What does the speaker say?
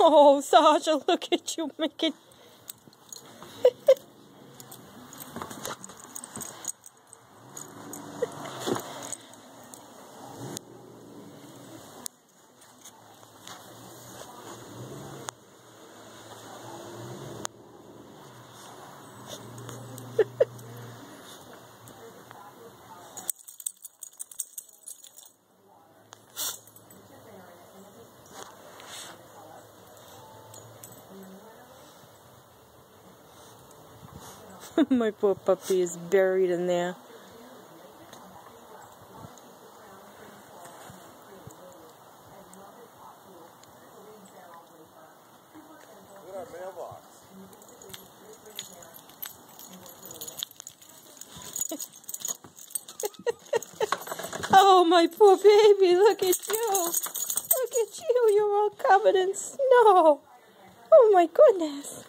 Oh, Sasha, look at you making... My poor puppy is buried in there. Look at our mailbox. Oh, my poor baby, look at you. Look at you, you're all covered in snow. Oh my goodness.